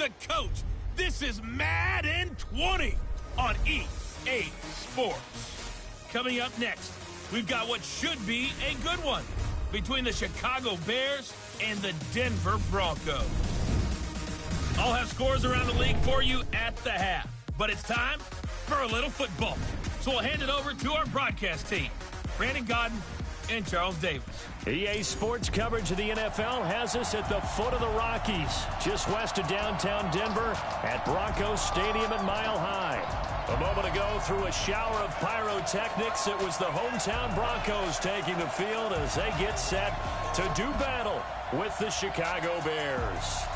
the coach. This is Madden 20 on EA Sports. Coming up next, we've got what should be a good one between the Chicago Bears and the Denver Broncos. I'll have scores around the league for you at the half, but it's time for a little football. So we'll hand it over to our broadcast team, Brandon Godden and Charles Davis. EA Sports coverage of the NFL has us at the foot of the Rockies, just west of downtown Denver at Broncos Stadium at Mile High. A moment ago, through a shower of pyrotechnics, it was the hometown Broncos taking the field as they get set to do battle with the Chicago Bears.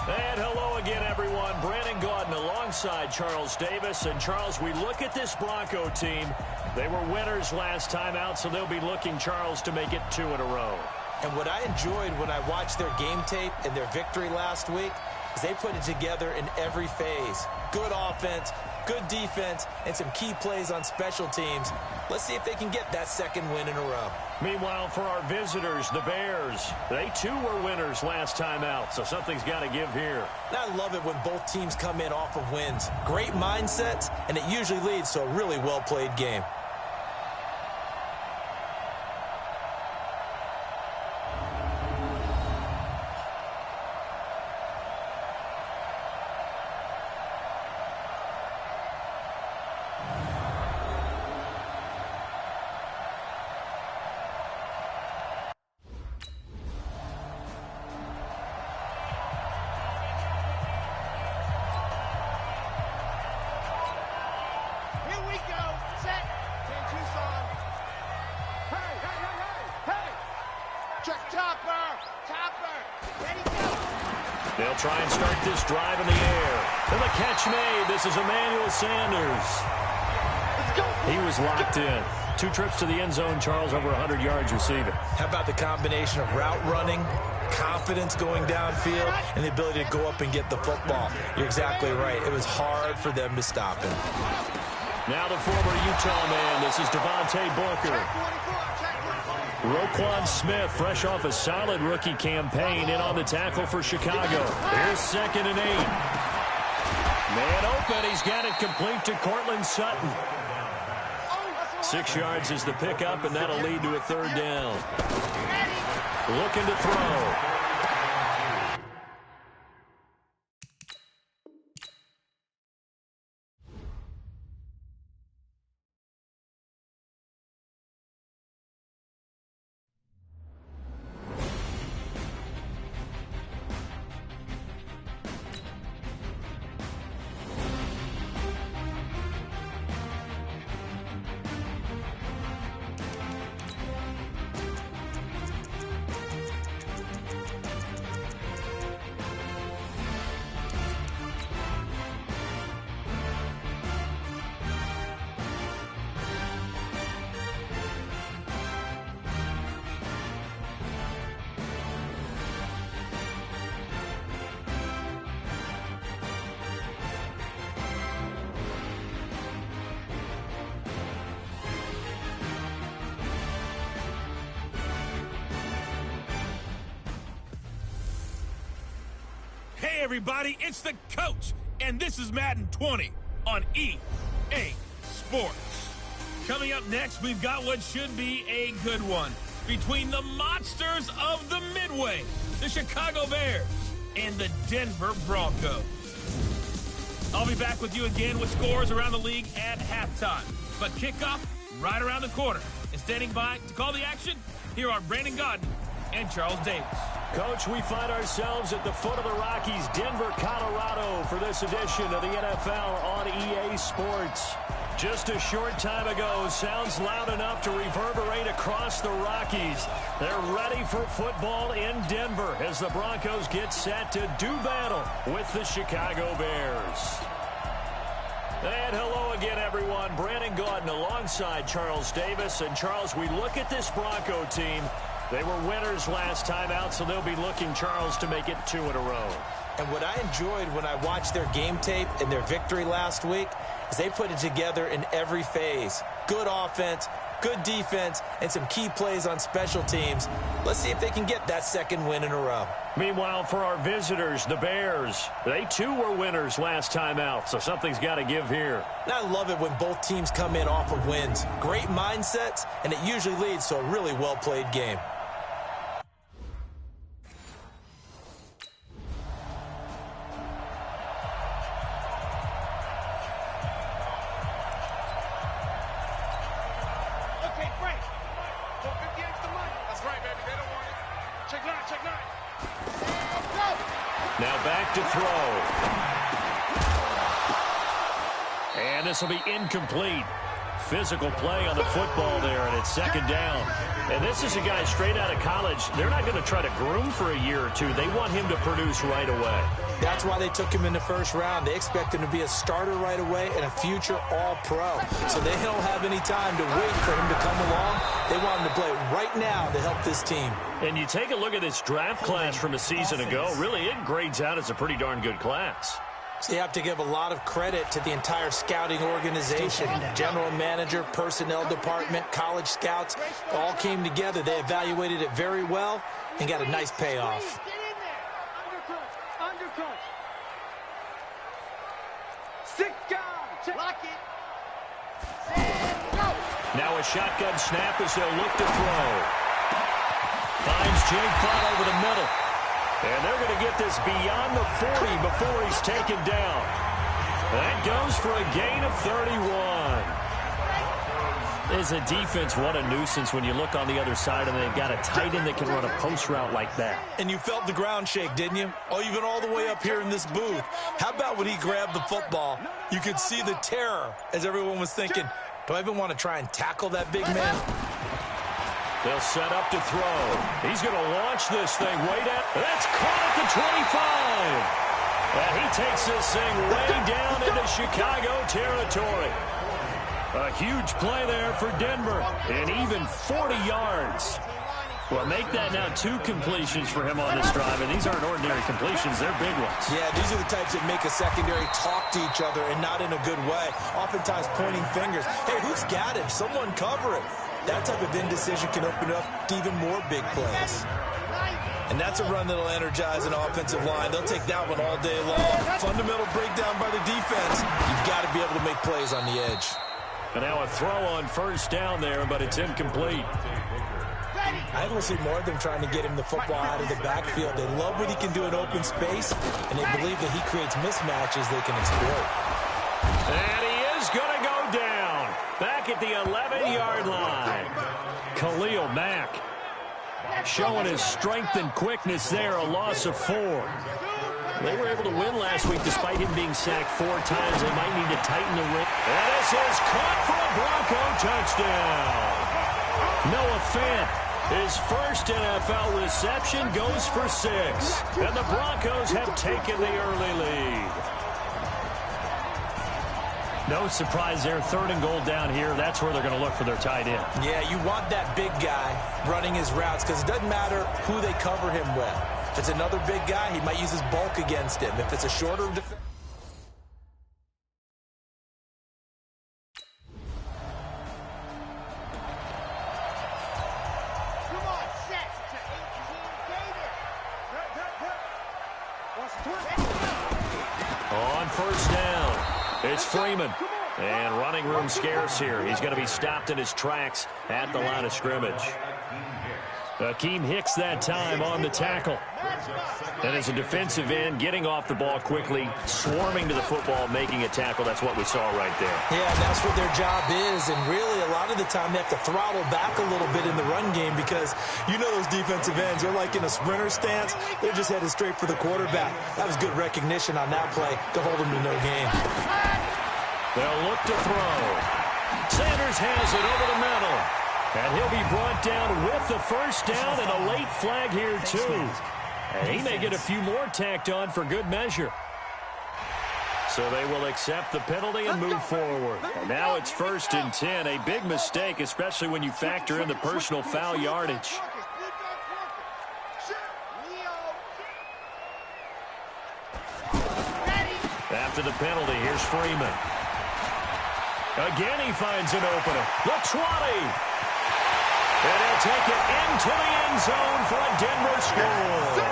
And hello again, everyone. Brandon Godden alongside Charles Davis. And, Charles, we look at this Bronco team. They were winners last time out, so they'll be looking, Charles, to make it 2 in a row. And what I enjoyed when I watched their game tape and their victory last week is they put it together in every phase. Good offense, good defense, and some key plays on special teams. Let's see if they can get that second win in a row. Meanwhile, for our visitors, the Bears, they too were winners last time out, so something's got to give here. And I love it when both teams come in off of wins. Great mindsets, and it usually leads to a really well-played game. They'll try and start this drive in the air. And the catch made. This is Emmanuel Sanders. He was locked in. 2 trips to the end zone, Charles, over 100 yards receiving. How about the combination of route running, confidence going downfield, and the ability to go up and get the football? You're exactly right. It was hard for them to stop him. Now the former Utah man. This is Devontae Booker. Roquan Smith, fresh off a solid rookie campaign, in on the tackle for Chicago. Here's 2nd and 8. Man open. He's got it complete to Cortland Sutton. 6 yards is the pickup, and that'll lead to a 3rd down. Looking to throw. Hey, everybody, it's the coach, and this is Madden 20 on EA Sports. Coming up next, we've got what should be a good one between the monsters of the Midway, the Chicago Bears, and the Denver Broncos. I'll be back with you again with scores around the league at halftime, but kickoff right around the corner. And standing by to call the action, here are Brandon Godden and Charles Davis. Coach, we find ourselves at the foot of the Rockies, Denver, Colorado, for this edition of the NFL on EA Sports. Just a short time ago, sounds loud enough to reverberate across the Rockies. They're ready for football in Denver as the Broncos get set to do battle with the Chicago Bears. And hello again, everyone. Brandon Godden alongside Charles Davis. And, Charles, we look at this Bronco team. They were winners last time out, so they'll be looking, Charles, to make it 2 in a row. And what I enjoyed when I watched their game tape and their victory last week is they put it together in every phase. Good offense, good defense, and some key plays on special teams. Let's see if they can get that second win in a row. Meanwhile, for our visitors, the Bears, they too were winners last time out, so something's got to give here. And I love it when both teams come in off of wins. Great mindsets, and it usually leads to a really well-played game. Now back to throw. And this will be incomplete. Physical play on the football there, and it's second down. And this is a guy straight out of college. They're not going to try to groom for a year or two. They want him to produce right away. That's why they took him in the first round. They expect him to be a starter right away and a future all-pro. So they don't have any time to wait for him to come along. They want him to play right now to help this team. And you take a look at this draft class from a season ago. Really, it grades out as a pretty darn good class. So you have to give a lot of credit to the entire scouting organization. General manager, personnel department, college scouts, all came together. They evaluated it very well and got a nice payoff. Now a shotgun snap as they'll look to throw. Finds Jake Fott over the middle. And they're going to get this beyond the 40 before he's taken down. That goes for a gain of 31. As a defense, what a nuisance when you look on the other side and they've got a tight end that can run a post route like that. And you felt the ground shake, didn't you? Oh, even all the way up here in this booth. How about when he grabbed the football? You could see the terror as everyone was thinking, do I even want to try and tackle that big man? They'll set up to throw. He's going to launch this thing way down. That's caught at the 25. And he takes this thing way down into Chicago territory. A huge play there for Denver. And even 40 yards. Well, make that now 2 completions for him on this drive. And these aren't ordinary completions. They're big ones. Yeah, these are the types that make a secondary talk to each other and not in a good way. Oftentimes pointing fingers. Hey, who's got it? Someone cover it. That type of indecision can open up to even more big plays. And that's a run that'll energize an offensive line. They'll take that one all day long. Fundamental breakdown by the defense. You've got to be able to make plays on the edge. And now a throw on first down there, but it's incomplete. I will see more of them trying to get him the football out of the backfield. They love what he can do in open space, and they believe that he creates mismatches they can exploit. And he is going to go down. Back at the 11-yard line. Khalil Mack showing his strength and quickness there, a loss of 4. They were able to win last week despite him being sacked 4 times. They might need to tighten the ring. And this is caught for a Bronco touchdown. Noah Fant, his first NFL reception, goes for 6. And the Broncos have taken the early lead. No surprise there, 3rd and goal down here. That's where they're going to look for their tight end. Yeah, you want that big guy running his routes because it doesn't matter who they cover him with. If it's another big guy, he might use his bulk against him. If it's a shorter defense. On first down. It's Freeman, and running room scarce here. He's going to be stopped in his tracks at the line of scrimmage. Akeem Hicks that time on the tackle. And as a defensive end, getting off the ball quickly, swarming to the football, making a tackle. That's what we saw right there. Yeah, that's what their job is. And really, a lot of the time, they have to throttle back a little bit in the run game because you know those defensive ends, they're like in a sprinter stance. They're just headed straight for the quarterback. That was good recognition on that play to hold them to no gain. They'll look to throw. Sanders has it over the middle. And he'll be brought down with the first down and a late flag here, too. And he may get a few more tacked on for good measure. So they will accept the penalty and move forward. And now it's 1st and 10. A big mistake, especially when you factor in the personal foul yardage. After the penalty, here's Freeman. Again, he finds an opening. The 20. And he'll take it into the end zone for a Denver score.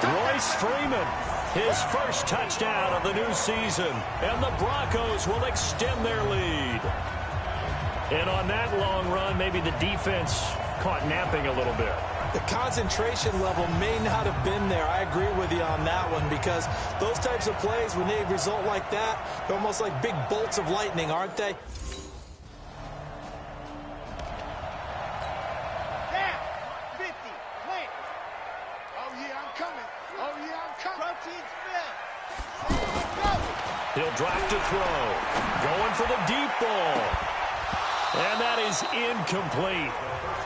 Royce Freeman, his first touchdown of the new season. And the Broncos will extend their lead. And on that long run, maybe the defense caught napping a little bit. The concentration level may not have been there. I agree with you on that one, because those types of plays, when they result like that, they're almost like big bolts of lightning, aren't they? Down, 50, plant. Oh, yeah, I'm coming. Oh, yeah, I'm coming. Protein spill. Go. He'll drop to throw. Going for the deep ball. And that is incomplete.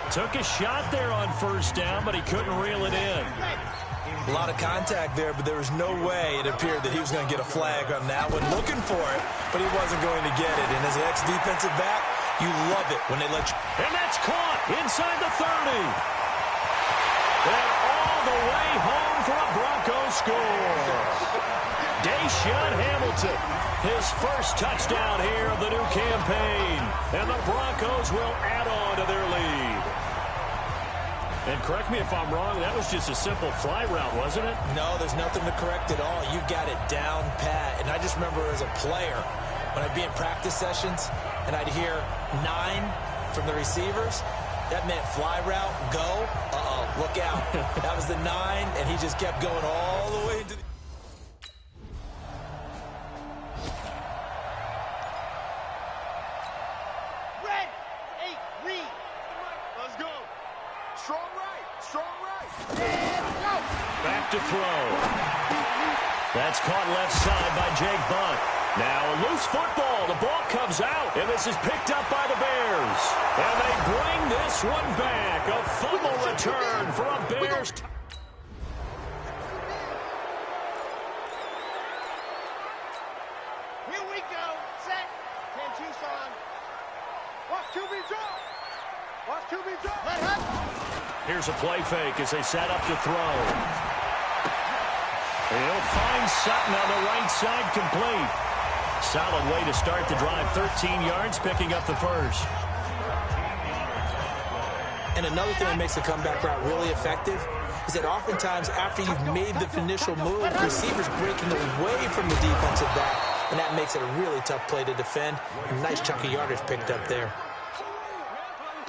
Took a shot there on first down, but he couldn't reel it in. A lot of contact there, but there was no way it appeared that he was going to get a flag on that one. Looking for it, but he wasn't going to get it. And as an ex-defensive back, you love it when they let you. And that's caught inside the 30. And all the way home for a Broncos score. Deshaun Hamilton, his first touchdown here of the new campaign. And the Broncos will add on to their lead. And correct me if I'm wrong, that was just a simple fly route, wasn't it? No, there's nothing to correct at all. You've got it down pat. And I just remember as a player, when I'd be in practice sessions and I'd hear 9 from the receivers, that meant fly route, go, look out. That was the 9, and he just kept going all the way into the... Red, 8, read. Let's go. Strong right, strong right. And go. Back to throw. That's caught left side by Jake Bunt. Now a loose football. The ball comes out, and this is picked up by the Bears. And they bring this one back. A fumble return for a Bears. Here we go. Set. 10 Tucson. Watch to be drawn. Watch to be drawn. Let up. Here's a play fake as they set up to throw. And he'll find Sutton on the right side, complete. Solid way to start the drive. 13 yards, picking up the first. And another thing that makes the comeback route really effective is that oftentimes after you've made the initial move, receivers breaking away from the defensive back, and that makes it a really tough play to defend. A nice chunk of yardage picked up there.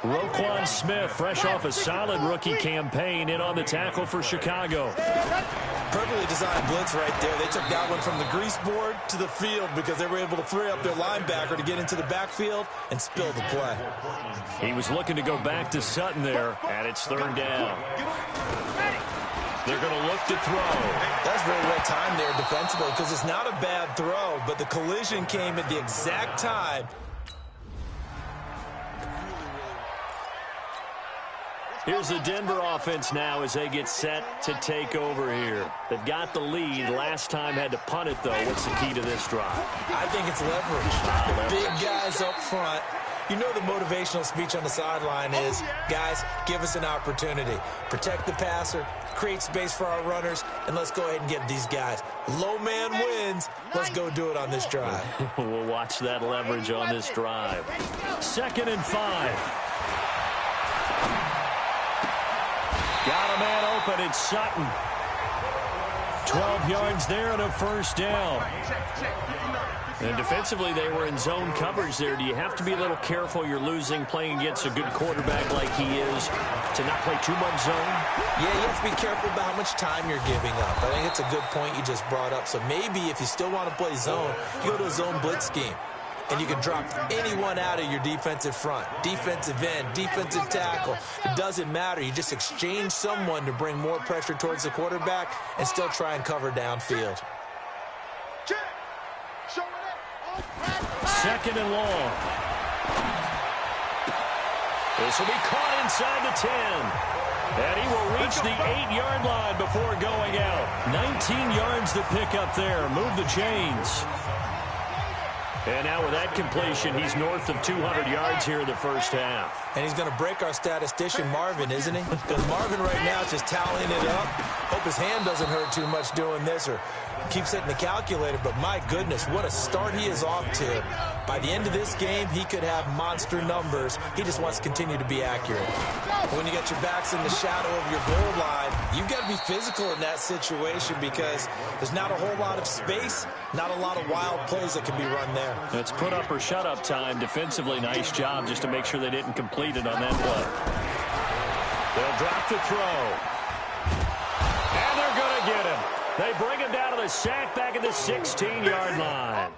Roquan Smith, fresh off a solid rookie campaign, in on the tackle for Chicago. Perfectly designed blitz right there. They took that one from the grease board to the field because they were able to free up their linebacker to get into the backfield and spill the play. He was looking to go back to Sutton there, and it's third down. They're going to look to throw. That's very well timed there defensively, because it's not a bad throw, but the collision came at the exact time. Here's the Denver offense now as they get set to take over here. They've got the lead. Last time had to punt it, though. What's the key to this drive? I think it's leverage. The big guys up front. You know the motivational speech on the sideline is, guys, give us an opportunity. Protect the passer, create space for our runners, and let's go ahead and get these guys. Low man wins. Let's go do it on this drive. We'll watch that leverage on this drive. 2nd and 5. Got a man open. It's Sutton. 12 yards there and a first down. And defensively, they were in zone coverage there. Do you have to be a little careful? You're losing, playing against a good quarterback like he is, to not play too much zone? Yeah, you have to be careful about how much time you're giving up. I think it's a good point you just brought up. So maybe if you still want to play zone, you go to a zone blitz scheme. And you can drop anyone out of your defensive front, defensive end, defensive tackle. It doesn't matter. You just exchange someone to bring more pressure towards the quarterback and still try and cover downfield. 2nd and long. This will be caught inside the 10. And he will reach the 8-yard line before going out. 19 yards to pick up there. Move the chains. And now with that completion, he's north of 200 yards here in the first half. And he's going to break our statistician, Marvin, isn't he? Because Marvin right now is just tallying it up. Hope his hand doesn't hurt too much doing this or keeps hitting the calculator. But my goodness, what a start he is off to. By the end of this game, he could have monster numbers. He just wants to continue to be accurate. When you got your backs in the shadow of your goal line, you've got to be physical in that situation because there's not a whole lot of space, not a lot of wild plays that can be run there. It's put up or shut up time. Defensively, nice job just to make sure they didn't complete it on that play. They'll drop the throw. And they're going to get him. They bring him down to the sack back at the 16-yard line.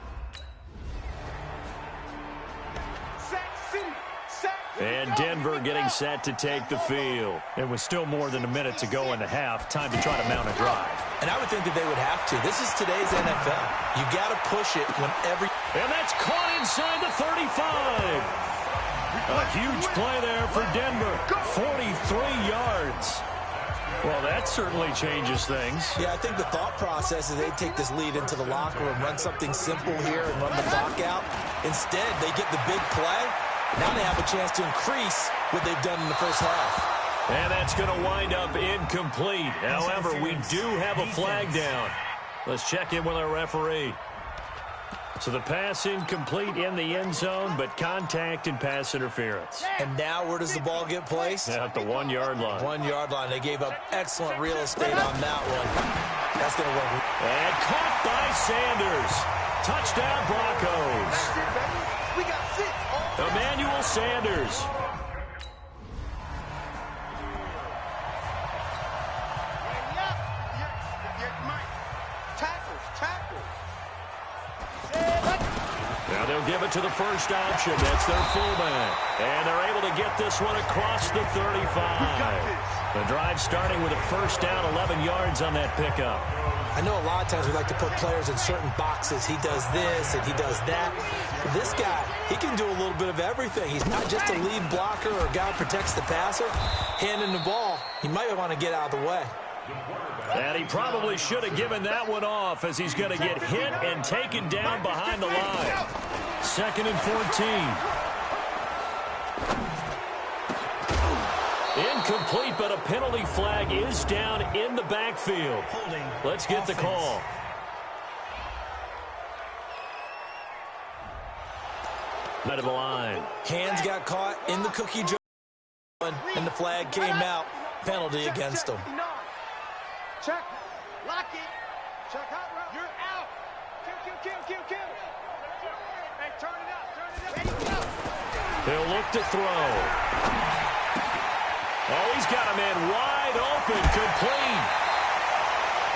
And Denver getting set to take the field. It was still more than a minute to go in the half. Time to try to mount a drive. And I would think that they would have to. This is today's NFL. You got to push it whenever. And that's caught inside the 35. A huge play there for Denver. 43 yards. Well, that certainly changes things. Yeah, I think the thought process is they take this lead into the locker room, run something simple here and run the clock out. Instead, they get the big play. Now they have a chance to increase what they've done in the first half. And that's going to wind up incomplete. However, we do have a flag down. Let's check in with our referee. So the pass incomplete in the end zone, but contact and pass interference. And now where does the ball get placed? Yeah, at the 1-yard line. 1-yard line. They gave up excellent real estate on that one. That's going to work. And caught by Sanders. Touchdown Broncos. We got 6. Emmanuel Sanders. Now they'll give it to the first option. That's their fullback. And they're able to get this one across the 35. The drive starting with a first down, 11 yards on that pickup. I know a lot of times we like to put players in certain boxes. He does this and he does that. But this guy, he can do a little bit of everything. He's not just a lead blocker or a guy who protects the passer. Handing the ball, he might want to get out of the way. And he probably should have given that one off as he's going to get hit and taken down behind the line. 2nd and 14. Incomplete, but a penalty flag is down in the backfield. Let's get the call. Out of the line. Hands got caught in the cookie jar, and the flag came out. Penalty against him. Check. Lock it. Check hot route. You're out. Kill. Hey, turn it up. Ready, go. He'll look to throw. Oh, he's got a man wide open. Complete.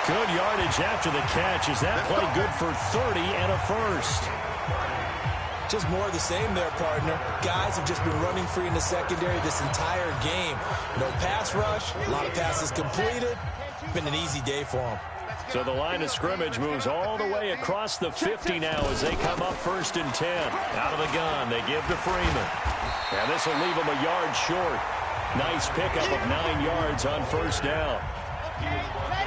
Good yardage after the catch. Is that play good for 30 and a first? Just more of the same there, partner. Guys have just been running free in the secondary this entire game. No pass rush. A lot of passes completed. Been an easy day for them. So the line of scrimmage moves all the way across the 50 now as they come up 1st and 10. Out of the gun, they give to Freeman. And this will leave them a yard short. Nice pickup of 9 yards on first down.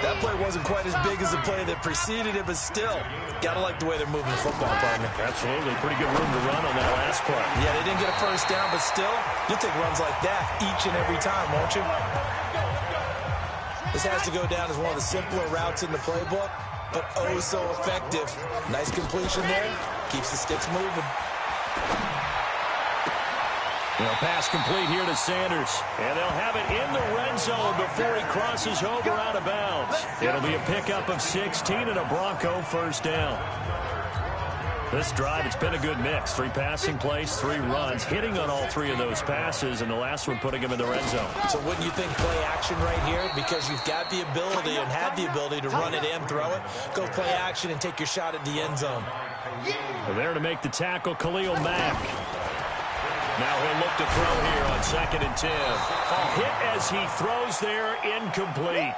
That play wasn't quite as big as the play that preceded it, but still, gotta like the way they're moving the football, partner. Absolutely. Pretty good room to run on that last play. Yeah, they didn't get a first down, but still, you'll take runs like that each and every time, won't you? This has to go down as one of the simpler routes in the playbook, but oh so effective. Nice completion there. Keeps the sticks moving. They'll pass complete here to Sanders. And they'll have it in the red zone before he crosses over out of bounds. It'll be a pickup of 16 and a Bronco first down. This drive, it's been a good mix. 3 passing plays, 3 runs, hitting on all 3 of those passes, and the last one putting him in the red zone. So wouldn't you think play action right here? Because you've got the ability and have the ability to run it and throw it. Go play action and take your shot at the end zone. Well, there to make the tackle, Khalil Mack. Now he'll look to throw here on 2nd and 10. A hit as he throws there, incomplete.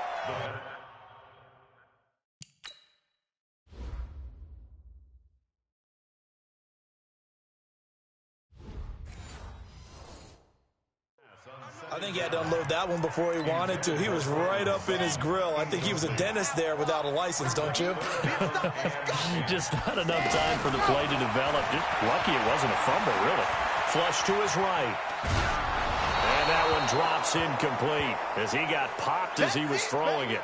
I think he had to unload that one before he wanted to. He was right up in his grill. I think he was a dentist there without a license, don't you? Just not enough time for the play to develop. Just lucky it wasn't a fumble, really. Flush to his right. And that one drops incomplete as he got popped as he was throwing it.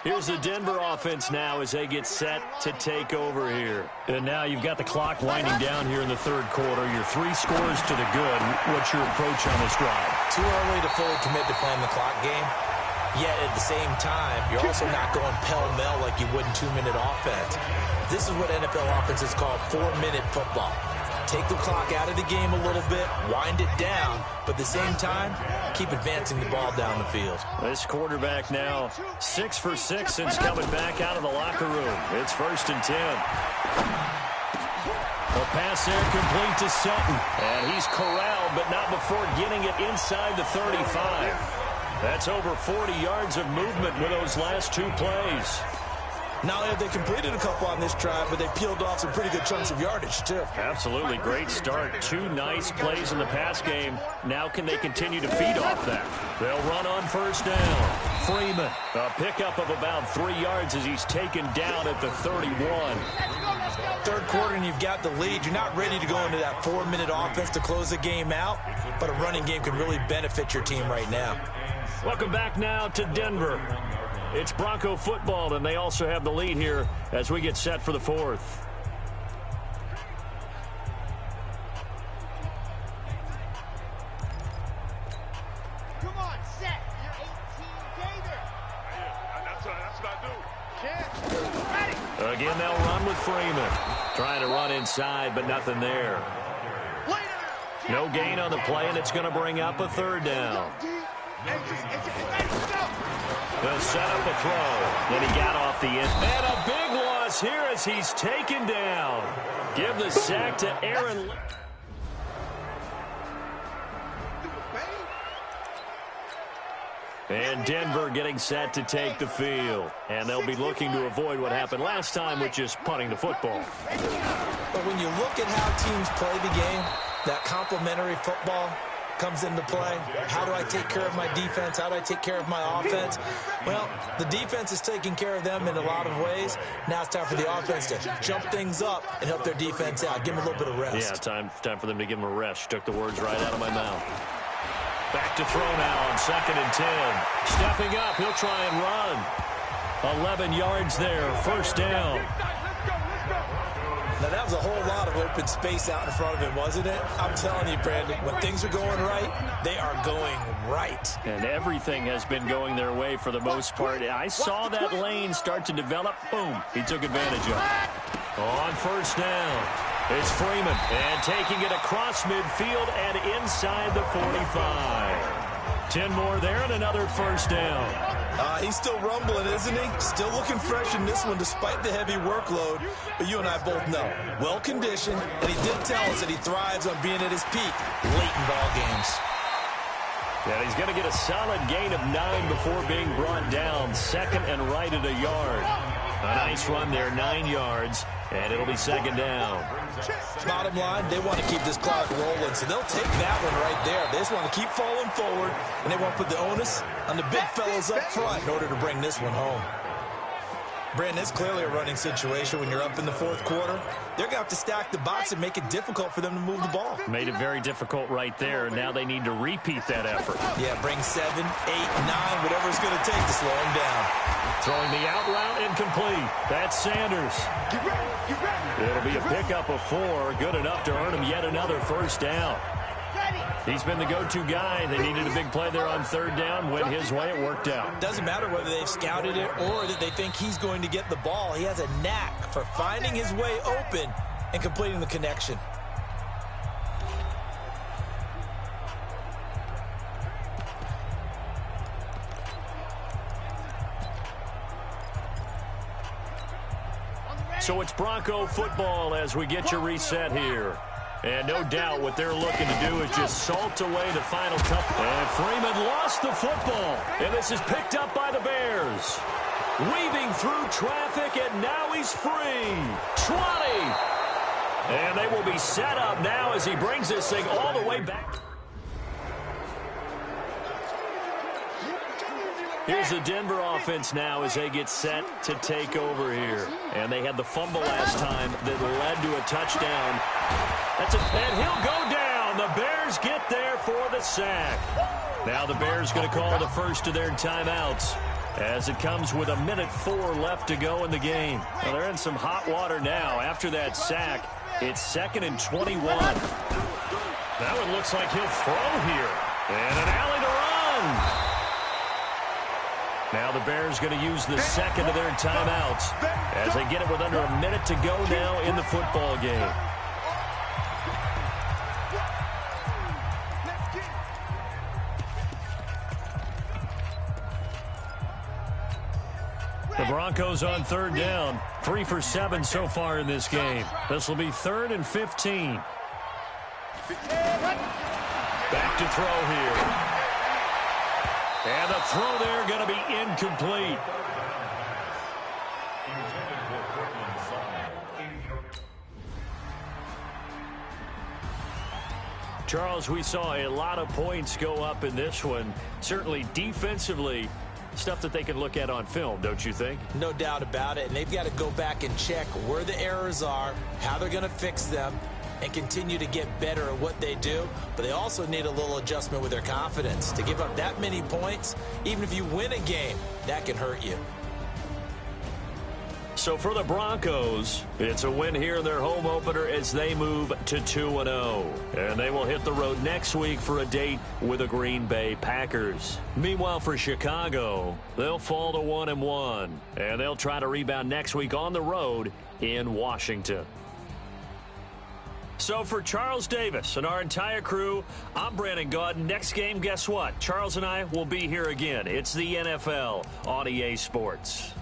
Here's the Denver offense now as they get set to take over here. And now you've got the clock winding down here in the third quarter. Your 3 scores to the good. What's your approach on this drive? Too early to fully commit to playing the clock game. Yet at the same time, you're also not going pell-mell like you would in 2-minute offense. This is what NFL offenses call 4-minute football. Take the clock out of the game a little bit, wind it down, but at the same time, keep advancing the ball down the field. This quarterback now 6 for 6 since coming back out of the locker room. It's 1st and 10. A pass there complete to Sutton. And he's corralled, but not before getting it inside the 35. That's over 40 yards of movement with those last 2 plays. Not only have they completed a couple on this drive, but they peeled off some pretty good chunks of yardage, too. Absolutely. Great start. 2 nice plays in the pass game. Now can they continue to feed off that? They'll run on 1st down. Freeman, a pickup of about 3 yards as he's taken down at the 31. Third quarter and you've got the lead. You're not ready to go into that 4-minute offense to close the game out, but a running game can really benefit your team right now. Welcome back now to Denver. It's Bronco football, and they also have the lead here as we get set for the 4th. Come on, set. You're 18K there. That's what I do. Ready. Again, they'll run with Freeman. Trying to run inside, but nothing there. No gain on the play, and it's going to bring up a 3rd down. They'll set up a throw. Then he got off the end. And a big loss here as he's taken down. Give the sack to Aaron. And Denver getting set to take the field. And they'll be looking to avoid what happened last time, which is punting the football. But when you look at how teams play the game, that complementary football comes into play. How do I take care of my defense? How do I take care of my offense? Well, the defense is taking care of them in a lot of ways. Now it's time for the offense to jump things up and help their defense out. Give them a little bit of rest. Yeah, time for them to give them a rest. Took the words right out of my mouth. Back to throw now on 2nd and 10. Stepping up, he'll try and run. 11 yards there, 1st down. Now, that was a whole lot of open space out in front of him, wasn't it? I'm telling you, Brandon, when things are going right, they are going right. And everything has been going their way for the most part. I saw that lane start to develop. Boom. He took advantage of it. On 1st down, it's Freeman. And taking it across midfield and inside the 45. 10 more there and another 1st down. He's still rumbling, isn't he? Still looking fresh in this one despite the heavy workload. But you and I both know, well-conditioned, and he did tell us that he thrives on being at his peak late in ball games. Yeah, he's going to get a solid gain of 9 before being brought down. 2nd and right at a yard. A nice run there, 9 yards, and it'll be 2nd down. Bottom line, they want to keep this clock rolling, so they'll take that one right there. They just want to keep falling forward, and they want to put the onus on the big fellas up front in order to bring this one home. Brandon, it's clearly a running situation when you're up in the 4th quarter. They're going to have to stack the box and make it difficult for them to move the ball. Made it very difficult right there. Now they need to repeat that effort. Yeah, bring 7, 8, 9, whatever it's going to take to slow them down. Throwing the out route incomplete. That's Sanders. It'll be a pickup of 4. Good enough to earn him yet another 1st down. He's been the go-to guy. They needed a big play there on 3rd down. Went his way. It worked out. Doesn't matter whether they've scouted it or that they think he's going to get the ball. He has a knack for finding his way open and completing the connection. So it's Bronco football as we get you reset here. And no doubt what they're looking to do is just salt away the final couple. And Freeman lost the football. And this is picked up by the Bears. Weaving through traffic, and now he's free. 20. And they will be set up now as he brings this thing all the way back. Here's the Denver offense now as they get set to take over here. And they had the fumble last time that led to a touchdown. And he'll go down. The Bears get there for the sack. Now the Bears going to call the first of their timeouts as it comes with 1:04 left to go in the game. Well, they're in some hot water now. After that sack, it's 2nd and 21. That one looks like he'll throw here. And an alley to run. Now the Bears going to use the second of their timeouts as they get it with under a minute to go now in the football game. The Broncos on 3rd down. 3 for 7 so far in this game. This will be 3rd and 15. Back to throw here. And the throw there going to be incomplete. Charles, we saw a lot of points go up in this one. Certainly defensively, stuff that they can look at on film, don't you think? No doubt about it. And they've got to go back and check where the errors are, how they're going to fix them, and continue to get better at what they do. But they also need a little adjustment with their confidence. To give up that many points, even if you win a game, that can hurt you. So for the Broncos, it's a win here in their home opener as they move to 2-0. And they will hit the road next week for a date with the Green Bay Packers. Meanwhile, for Chicago, they'll fall to 1-1. And they'll try to rebound next week on the road in Washington. So for Charles Davis and our entire crew, I'm Brandon Gaudin. Next game, guess what? Charles and I will be here again. It's the NFL on EA Sports.